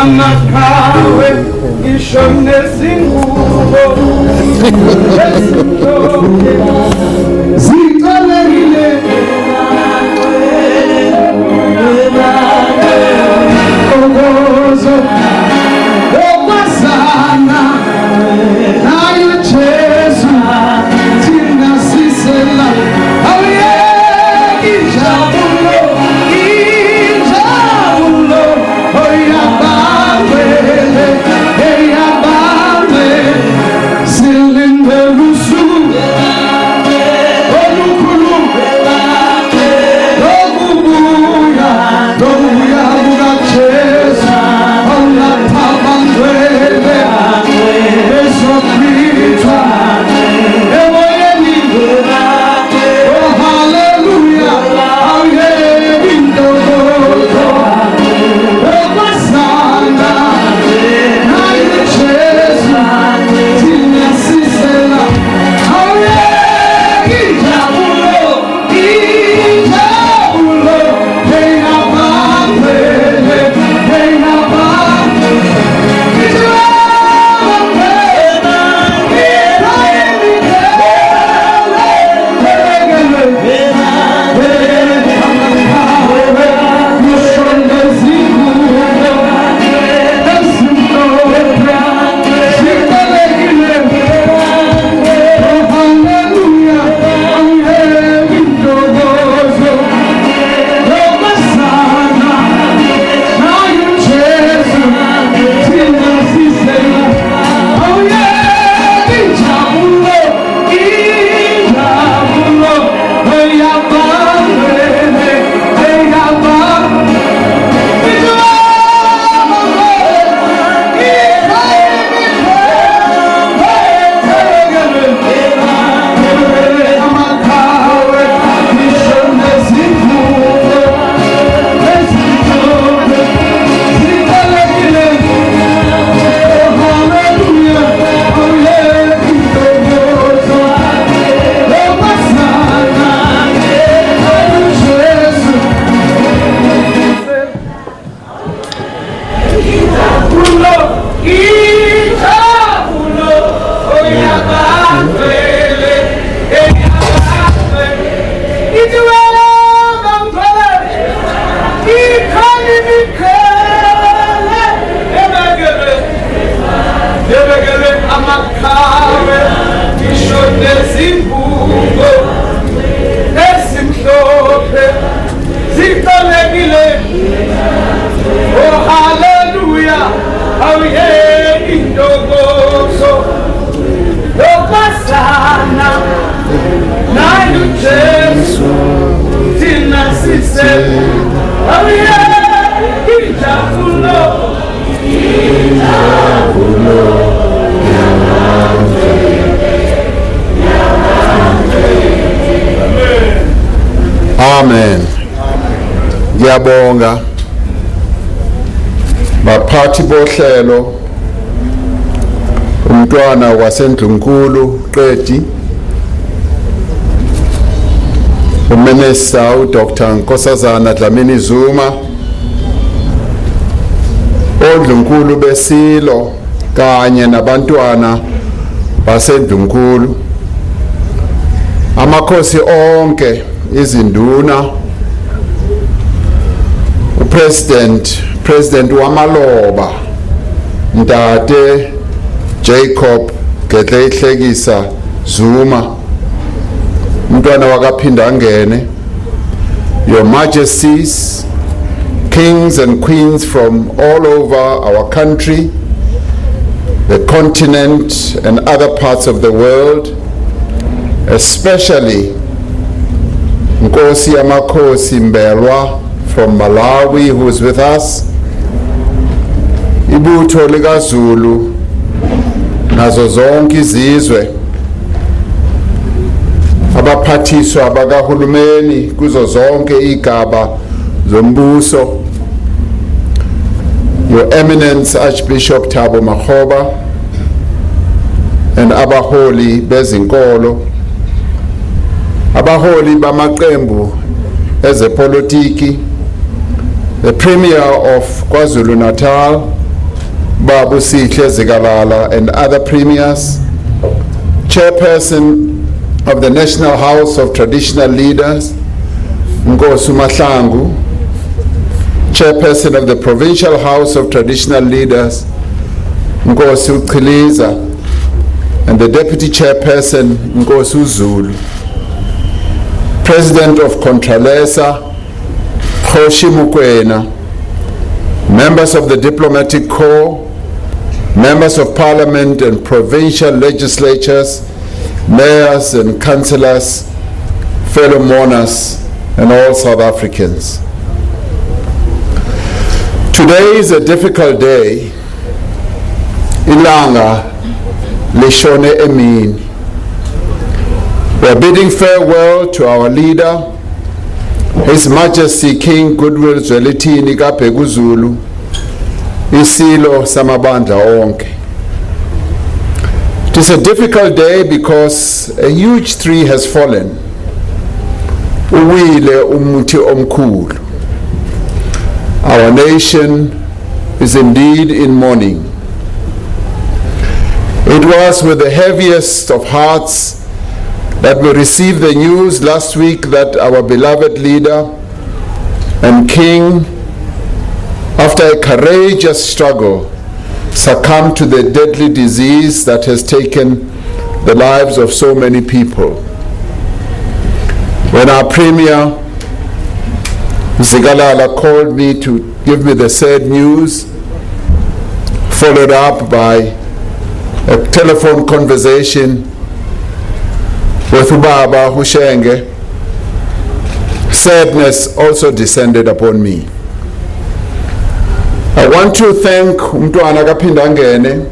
Amakawe ishone zingubo ziqalekile ongozo okwasana nayo Jesu thina sisela awuye injabulo Amen. Ngiyabonga baphathi bohlelo umntwana waseNdlunkulu Qedi uMinister uDr Nkosazana Dlamini Zuma oNdlunkulu besilo kanye nabantwana baseNdlunkulu amakhosi onke izinduna President wamaloba Ndate Jacob Gedleihlekisa Zuma umntwana wakaphinda ngene, Your Majesties, kings and queens from all over our country, the continent and other parts of the world, especially Nkosi Yamakhosi Mbelwa from Malawi, who is with us, ibutho likaZulu nazo zonke izizwe, abaphathiswa bakahulumeni kuzo zonke igaba zombuso, Your Eminence Archbishop Thabo Makgoba and abaholi bezinkolo, abaholi bamaqembu ezepolitiki, the Premier of KwaZulu-Natal, Babu Sihle Zikalala, and other premiers, Chairperson of the National House of Traditional Leaders, Nkosi Mahlangu, Chairperson of the Provincial House of Traditional Leaders, Nkosi Uchiliza, and the Deputy Chairperson, Nkosi Zulu, President of Contralesa, Khoshi Mukwena, members of the Diplomatic Corps, members of Parliament and provincial legislatures, mayors and councillors, fellow mourners, and all South Africans. Today is a difficult day. Ilanga lishone emini. We are bidding farewell to our leader, His Majesty King Goodwill Zwelithini kaBhekuzulu, isilo samabandla onke. It is a difficult day because a huge tree has fallen. Uwile umuthi omkhulu. Our nation is indeed in mourning. It was with the heaviest of hearts that we received the news last week that our beloved leader and king, after a courageous struggle, succumbed to the deadly disease that has taken the lives of so many people. When our Premier Zikalala called me to give me the sad news, followed up by a telephone conversation with Ubaba Hushenge, sadness also descended upon me. I want to thank Umntwana kaPhindangene,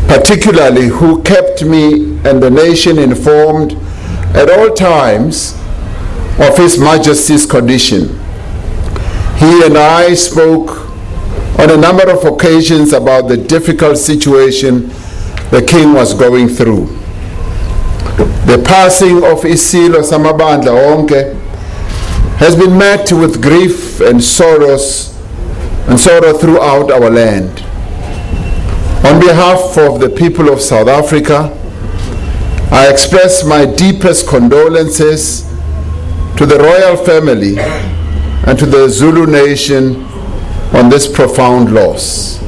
particularly who kept me and the nation informed at all times of His Majesty's condition. He and I spoke on a number of occasions about the difficult situation the King was going through. The passing of Isilo Samabandla Onke has been met with grief and sorrow throughout our land. On behalf of the people of South Africa, I express my deepest condolences to the royal family and to the Zulu nation on this profound loss.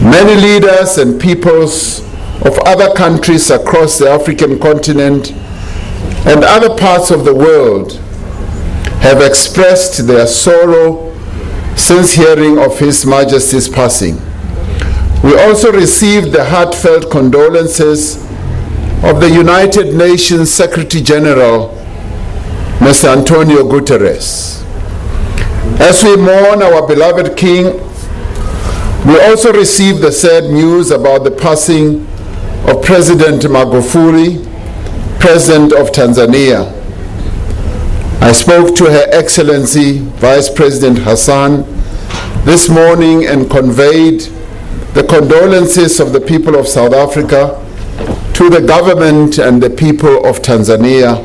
Many leaders and peoples of other countries across the African continent and other parts of the world have expressed their sorrow since hearing of His Majesty's passing. We also received the heartfelt condolences of the United Nations Secretary General, Mr. Antonio Guterres. As we mourn our beloved King, we also received the sad news about the passing of President Magufuli, President of Tanzania. I spoke to Her Excellency Vice President Hassan this morning and conveyed the condolences of the people of South Africa to the government and the people of Tanzania,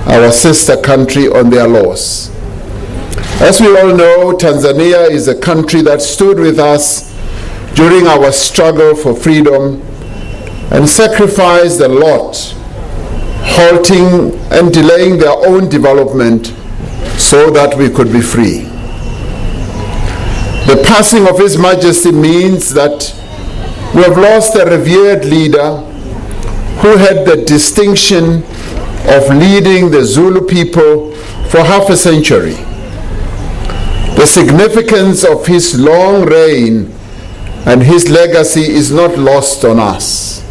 our sister country, on their loss. As we all know, Tanzania is a country that stood with us during our struggle for freedom and sacrificed a lot, halting and delaying their own development so that we could be free. The passing of His Majesty means that we have lost a revered leader who had the distinction of leading the Zulu people for half a century. The significance of his long reign and his legacy is not lost on us.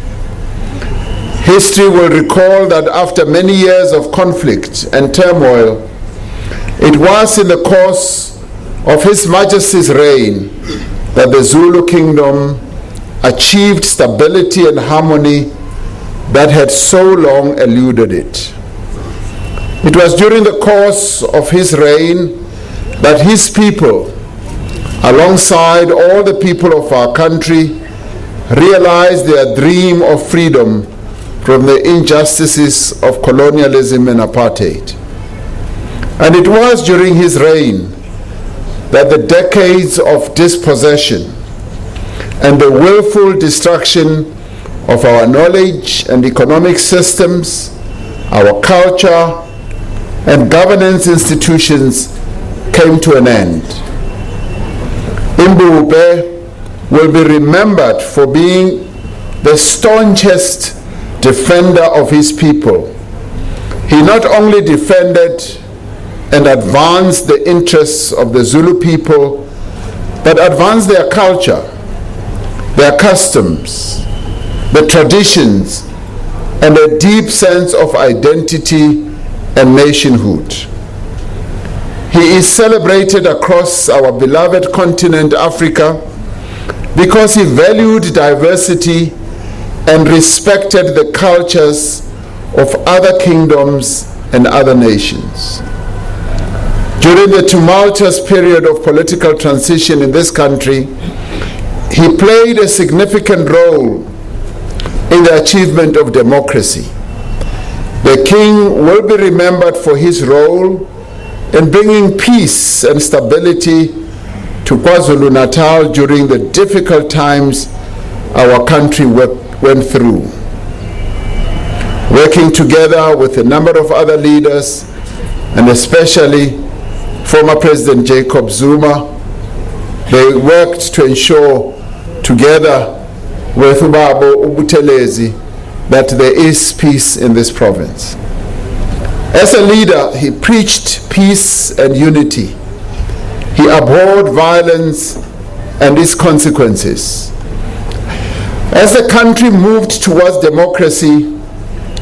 History will recall that after many years of conflict and turmoil, it was in the course of His Majesty's reign that the Zulu kingdom achieved stability and harmony that had so long eluded it. It was during the course of his reign that his people, alongside all the people of our country, realized their dream of freedom from the injustices of colonialism and apartheid. And it was during his reign that the decades of dispossession and the willful destruction of our knowledge and economic systems, our culture, and governance institutions came to an end. Mbube will be remembered for being the staunchest defender of his people. He not only defended and advanced the interests of the Zulu people, but advanced their culture, their customs, the traditions, and a deep sense of identity and nationhood. He is celebrated across our beloved continent, Africa, because he valued diversity and respected the cultures of other kingdoms and other nations. During the tumultuous period of political transition in this country, he played a significant role in the achievement of democracy. The king will be remembered for his role in bringing peace and stability to KwaZulu-Natal during the difficult times our country went through. Working together with a number of other leaders, and especially former President Jacob Zuma, they worked to ensure, together with Ubabo Ubutelezi, that there is peace in this province. As a leader, he preached peace and unity. He abhorred violence and its consequences. As the country moved towards democracy,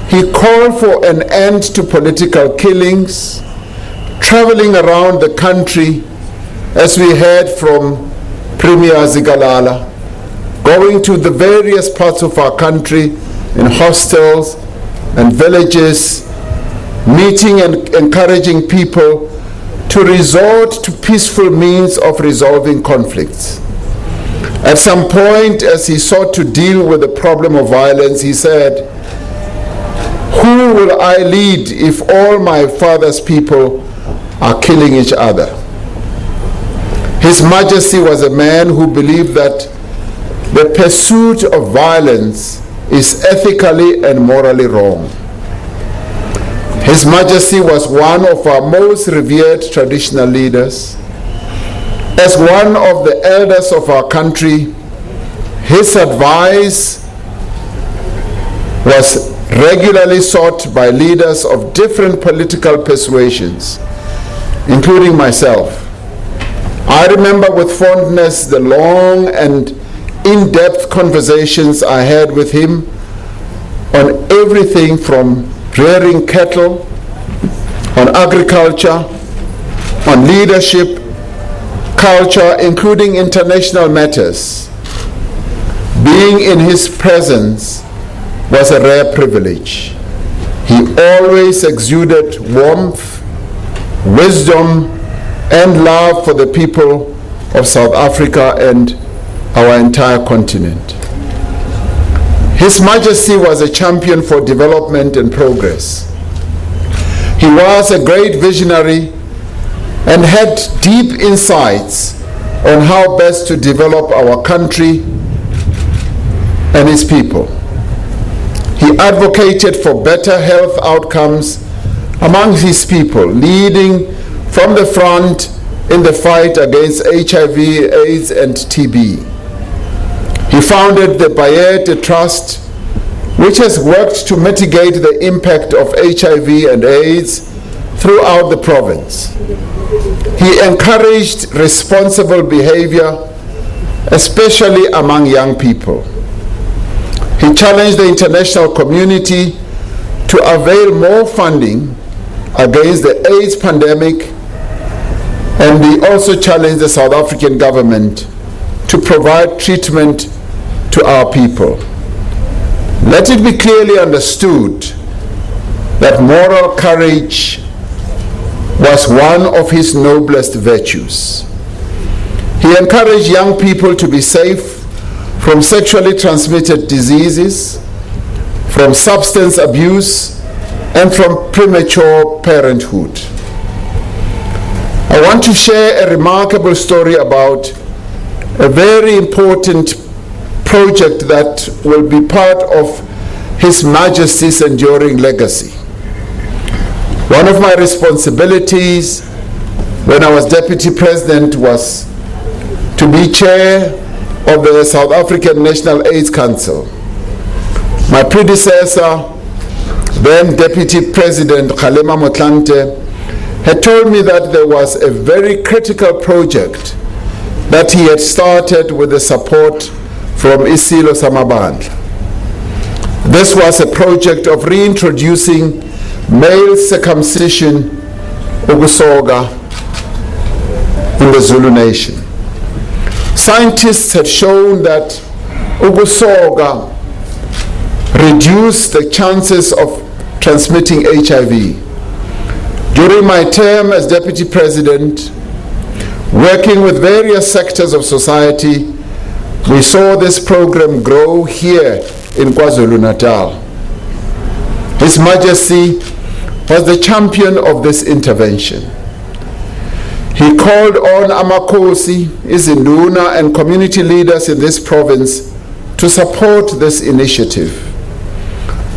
he called for an end to political killings, traveling around the country, as we heard from Premier Zigalala, going to the various parts of our country in hostels and villages, meeting and encouraging people to resort to peaceful means of resolving conflicts. At some point, as he sought to deal with the problem of violence, he said, "Who will I lead if all my father's people are killing each other?" His Majesty was a man who believed that the pursuit of violence is ethically and morally wrong. His Majesty was one of our most revered traditional leaders. As one of the elders of our country, his advice was regularly sought by leaders of different political persuasions, including myself. I remember with fondness the long and in-depth conversations I had with him on everything from rearing cattle, on agriculture, on leadership, culture, including international matters. Being in his presence was a rare privilege. He always exuded warmth, wisdom, and love for the people of South Africa and our entire continent. His Majesty was a champion for development and progress. He was a great visionary and had deep insights on how best to develop our country and its people. He advocated for better health outcomes among his people, leading from the front in the fight against HIV, AIDS, and TB. He founded the Bayete Trust, which has worked to mitigate the impact of HIV and AIDS throughout the province. He encouraged responsible behavior, especially among young people. He challenged the international community to avail more funding against the AIDS pandemic, and he also challenged the South African government to provide treatment to our people. Let it be clearly understood that moral courage was one of his noblest virtues. He encouraged young people to be safe from sexually transmitted diseases, from substance abuse, and from premature parenthood. I want to share a remarkable story about a very important project that will be part of His Majesty's enduring legacy. One of my responsibilities when I was Deputy President was to be chair of the South African National AIDS Council. My predecessor, then Deputy President Kgalema Motlanthe, had told me that there was a very critical project that he had started with the support from Isilo Samabandla. This was a project of reintroducing male circumcision, ukusoka, in the Zulu nation. Scientists had shown that ukusoka reduced the chances of transmitting HIV. During my term as Deputy President, working with various sectors of society, we saw this program grow here in KwaZulu-Natal. His Majesty was the champion of this intervention. He called on Amakhosi, Izinduna, and community leaders in this province to support this initiative.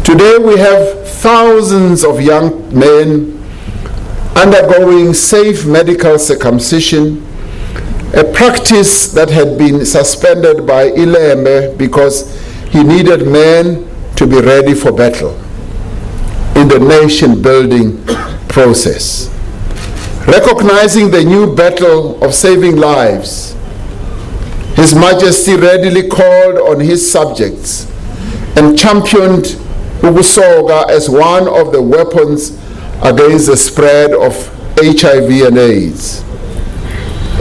Today we have thousands of young men undergoing safe medical circumcision, a practice that had been suspended by Ilembe because he needed men to be ready for battle in the nation-building process. Recognizing the new battle of saving lives, His Majesty readily called on his subjects and championed ukusoka as one of the weapons against the spread of HIV and AIDS.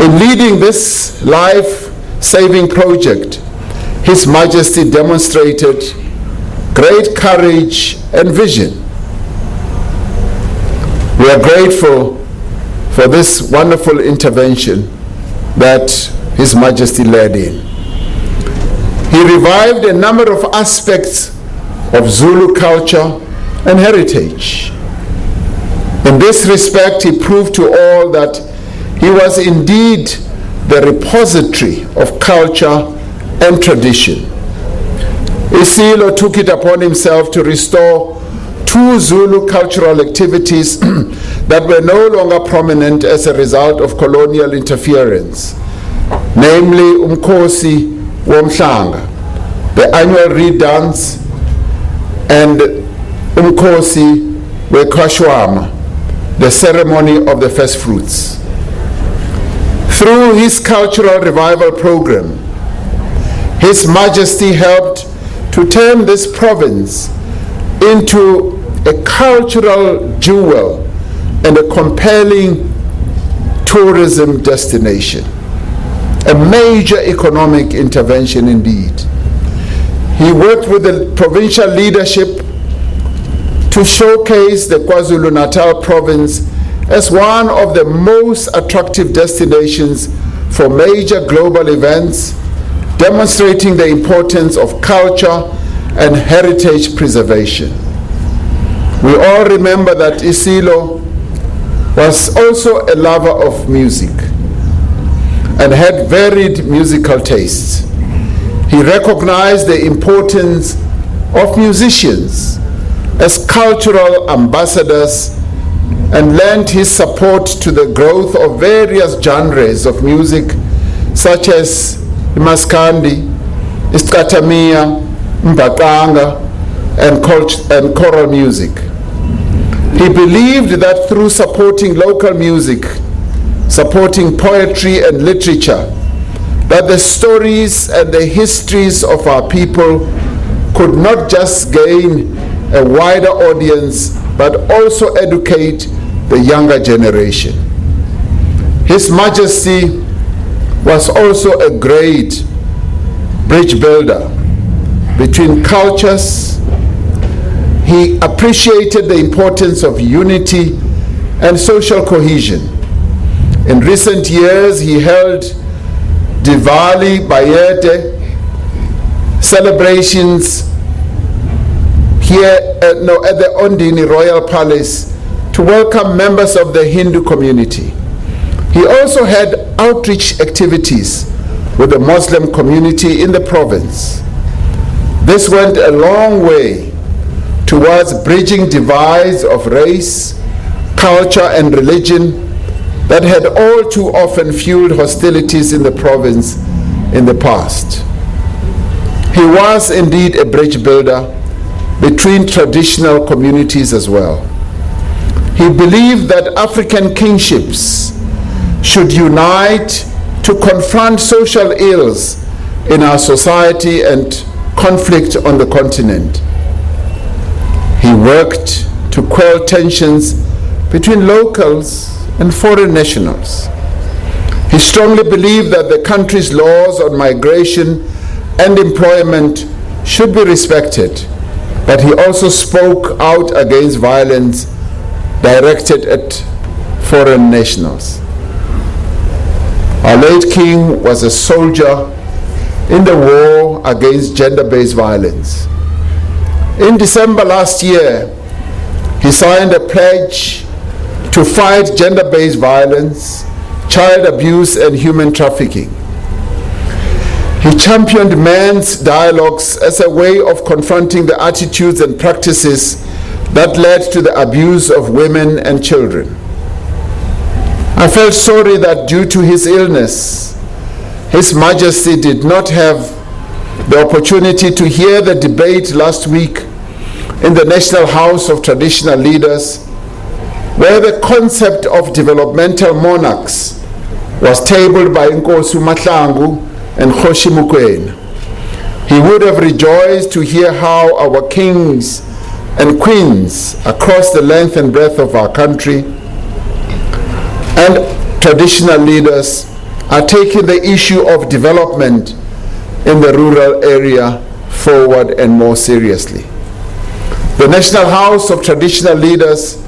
In leading this life-saving project, His Majesty demonstrated great courage and vision. We are grateful for this wonderful intervention that His Majesty led in. He revived a number of aspects of Zulu culture and heritage. In this respect, he proved to all that he was indeed the repository of culture and tradition. Isilo took it upon himself to restore two Zulu cultural activities that were no longer prominent as a result of colonial interference, namely Umkhosi Womhlanga, the annual reed dance, and Umkhosi Wekhashwama, the ceremony of the first fruits. Through his cultural revival program, His Majesty helped to turn this province into a cultural jewel and a compelling tourism destination. A major economic intervention indeed. He worked with the provincial leadership to showcase the KwaZulu-Natal province as one of the most attractive destinations for major global events, demonstrating the importance of culture and heritage preservation. We all remember that Isilo was also a lover of music and had varied musical tastes. He recognized the importance of musicians as cultural ambassadors and lent his support to the growth of various genres of music such as Maskandi, Iskatamia, Mbaqanga, and choral music. He believed that through supporting local music, supporting poetry and literature, that the stories and the histories of our people could not just gain a wider audience, but also educate the younger generation. His Majesty was also a great bridge builder between cultures. He appreciated the importance of unity and social cohesion. In recent years, he held Diwali, Bayete celebrations at the Ondini Royal Palace to welcome members of the Hindu community. He also had outreach activities with the Muslim community in the province. This went a long way towards bridging divides of race, culture, and religion that had all too often fueled hostilities in the province in the past. He was indeed a bridge builder between traditional communities as well. He believed that African kingships should unite to confront social ills in our society and conflict on the continent. He worked to quell tensions between locals and foreign nationals. He strongly believed that the country's laws on migration and employment should be respected, but he also spoke out against violence directed at foreign nationals. Our late king was a soldier in the war against gender-based violence. In December last year, he signed a pledge to fight gender-based violence, child abuse, and human trafficking. He championed men's dialogues as a way of confronting the attitudes and practices that led to the abuse of women and children. I felt sorry that due to his illness, His Majesty did not have the opportunity to hear the debate last week in the National House of Traditional Leaders, where the concept of developmental monarchs was tabled by Nkosi Mahlangu and Kgoshi Mokoena. He would have rejoiced to hear how our kings and queens across the length and breadth of our country and traditional leaders are taking the issue of development in the rural area forward and more seriously. The National House of Traditional Leaders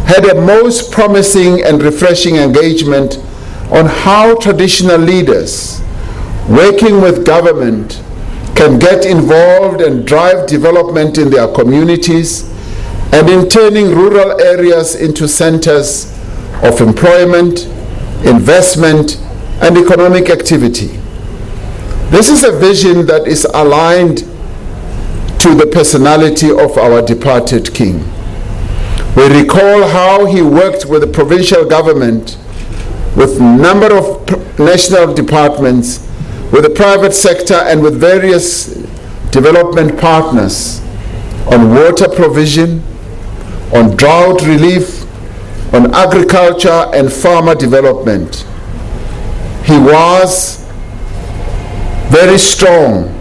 had a most promising and refreshing engagement on how traditional leaders working with government can get involved and drive development in their communities and in turning rural areas into centers of employment, investment, and economic activity. This is a vision that is aligned to the personality of our departed king. We recall how he worked with the provincial government, with a number of national departments, with the private sector, and with various development partners on water provision, on drought relief, on agriculture and farmer development. He was very strong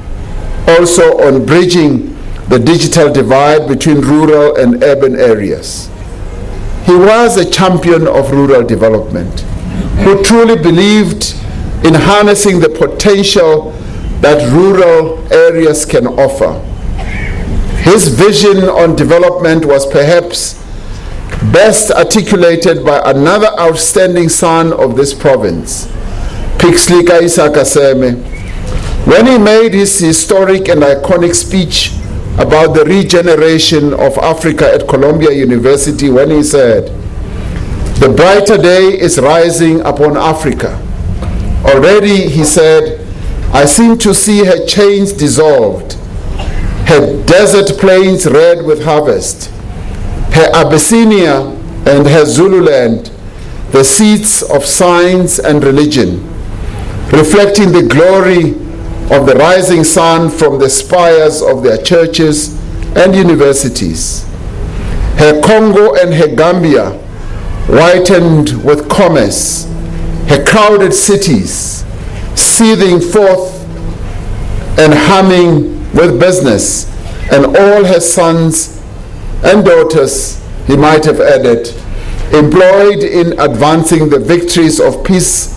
also on bridging the digital divide between rural and urban areas. He was a champion of rural development who truly believed in harnessing the potential that rural areas can offer. His vision on development was perhaps best articulated by another outstanding son of this province, Pixlika Isakaseme, when he made his historic and iconic speech about the regeneration of Africa at Columbia University, when he said, "The brighter day is rising upon Africa. Already," he said, "I seem to see her chains dissolved, her desert plains red with harvest, her Abyssinia and her Zululand, the seats of science and religion, reflecting the glory of the rising sun from the spires of their churches and universities. Her Congo and her Gambia, whitened with commerce, her crowded cities, seething forth and humming with business, and all her sons and daughters," he might have added, "employed in advancing the victories of peace,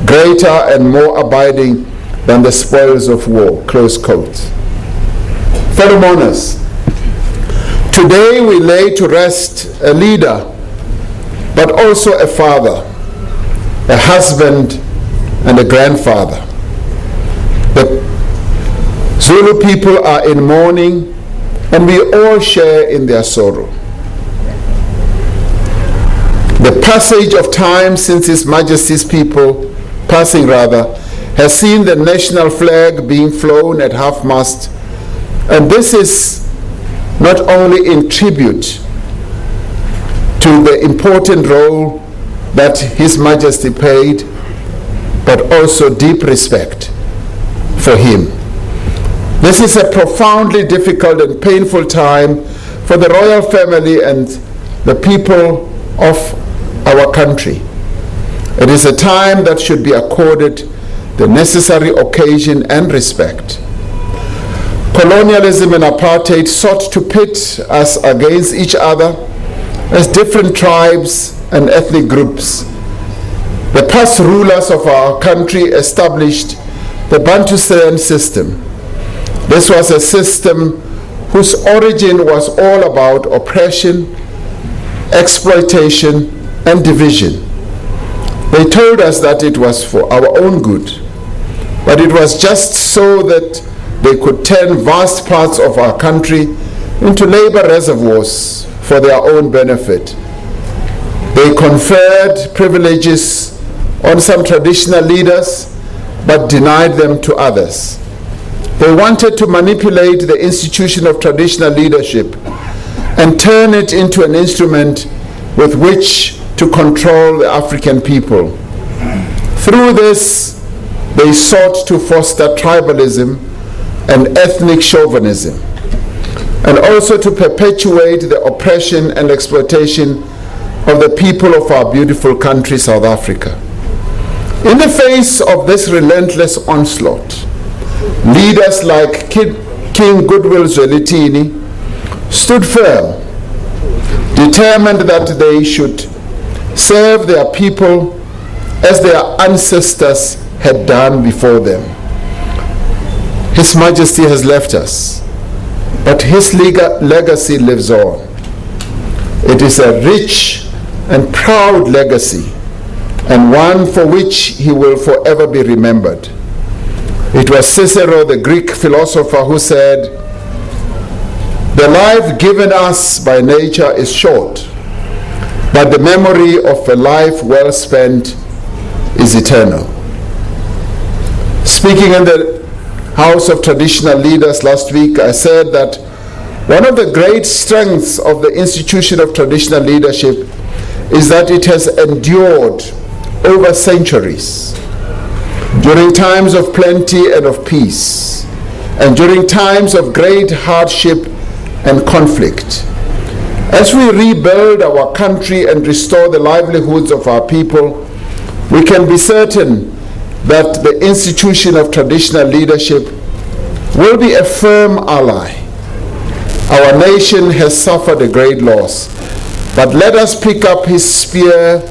greater and more abiding than the spoils of war," close quote. Fellow mourners, today we lay to rest a leader, but also a father, a husband, and a grandfather. The Zulu people are in mourning and we all share in their sorrow. The passage of time since His Majesty's passing has seen the national flag being flown at half-mast, and this is not only in tribute to the important role that His Majesty played, but also deep respect for him. This is a profoundly difficult and painful time for the royal family and the people of our country. It is a time that should be accorded the necessary occasion and respect. Colonialism and apartheid sought to pit us against each other as different tribes and ethnic groups. The past rulers of our country established the Bantustan system. This was a system whose origin was all about oppression, exploitation, and division. They told us that it was for our own good, but it was just so that they could turn vast parts of our country into labor reservoirs for their own benefit. They conferred privileges on some traditional leaders, but denied them to others. They wanted to manipulate the institution of traditional leadership and turn it into an instrument with which to control the African people. Through this, they sought to foster tribalism and ethnic chauvinism, and also to perpetuate the oppression and exploitation of the people of our beautiful country, South Africa. In the face of this relentless onslaught, leaders like King Goodwill Zwelithini stood firm, determined that they should serve their people as their ancestors had done before them. His Majesty has left us, but his legacy lives on. It is a rich and proud legacy, and one for which he will forever be remembered. It was Cicero, the Greek philosopher, who said, "The life given us by nature is short, but the memory of a life well spent is eternal." Speaking in the House of Traditional Leaders last week, I said that one of the great strengths of the institution of traditional leadership is that it has endured over centuries. During times of plenty and of peace, and during times of great hardship and conflict. As we rebuild our country and restore the livelihoods of our people, we can be certain that the institution of traditional leadership will be a firm ally. Our nation has suffered a great loss, but let us pick up his spear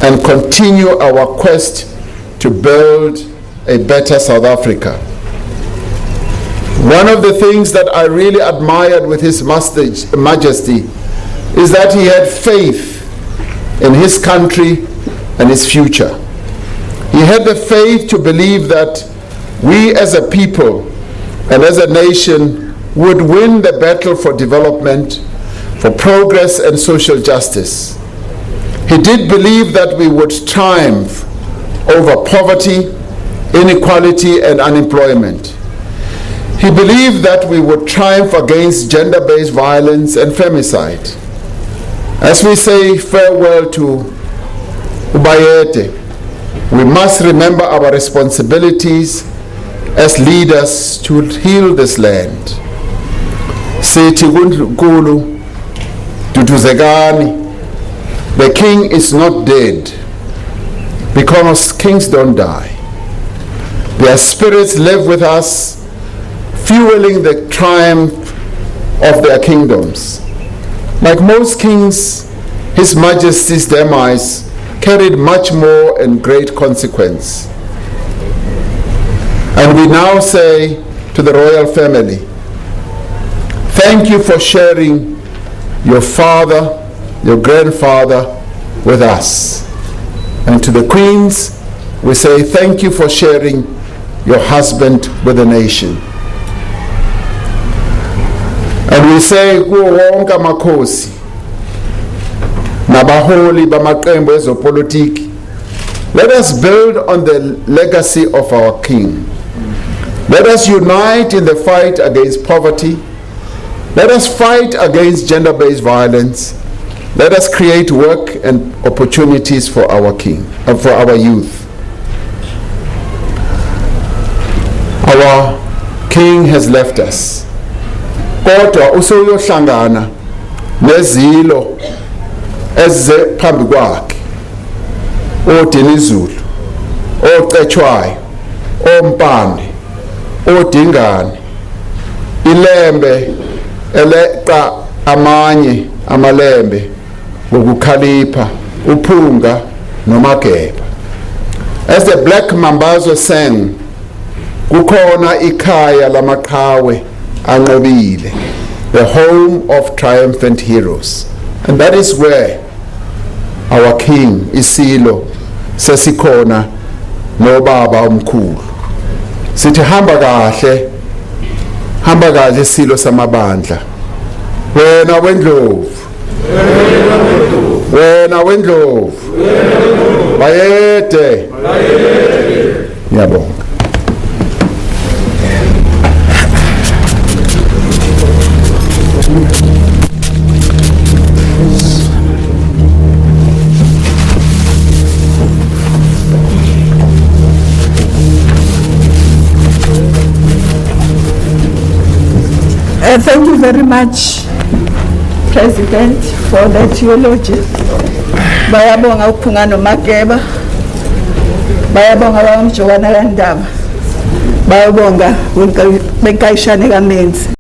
and continue our quest to build a better South Africa. One of the things that I really admired with His Majesty is that he had faith in his country and his future. He had the faith to believe that we as a people and as a nation would win the battle for development, for progress and social justice. He did believe that we would triumph over poverty, inequality and unemployment. He believed that we would triumph against gender-based violence and femicide. As we say farewell to Ubayete, we must remember our responsibilities as leaders to heal this land. Sithi kuNkulunkulu, duduzekani, the king is not dead, because kings don't die. Their spirits live with us, fueling the triumph of their kingdoms. Like most kings, His Majesty's demise carried much more and great consequence. And we now say to the royal family, thank you for sharing your father, your grandfather with us. And to the queens, we say thank you for sharing your husband with the nation. And we say kuwo wonke amakhosi nabaholi bamaqembu ezopolitiki, let us build on the legacy of our king. Let us unite in the fight against poverty. Let us fight against gender-based violence. Let us create work and opportunities for our king, for our youth. Our king has left us. Kodwa usuyohlangana nezilo eze phambi kwakhe, oDinizulu, oCetshwayo, oMpande, oDingane, ilembe eleqa amanye amalembe ngokukhalipha, uphunga nomageba. As the Black Mambazo sang, kukhona ikhaya lamaqhawe anqobile, the home of triumphant heroes. And that is where our king Isilo sesikhona nobaba omkhulu. Sithi hamba kahle Isilo samabandla. Wena wendlovu, wena wendlovu, bayede. Ngiyabonga. Thank you very much, President, for that eulogy. Bayabonga uphunga nomageba, bayabonga bamjokana kandaba, bayabonga benkayishane kamenzi.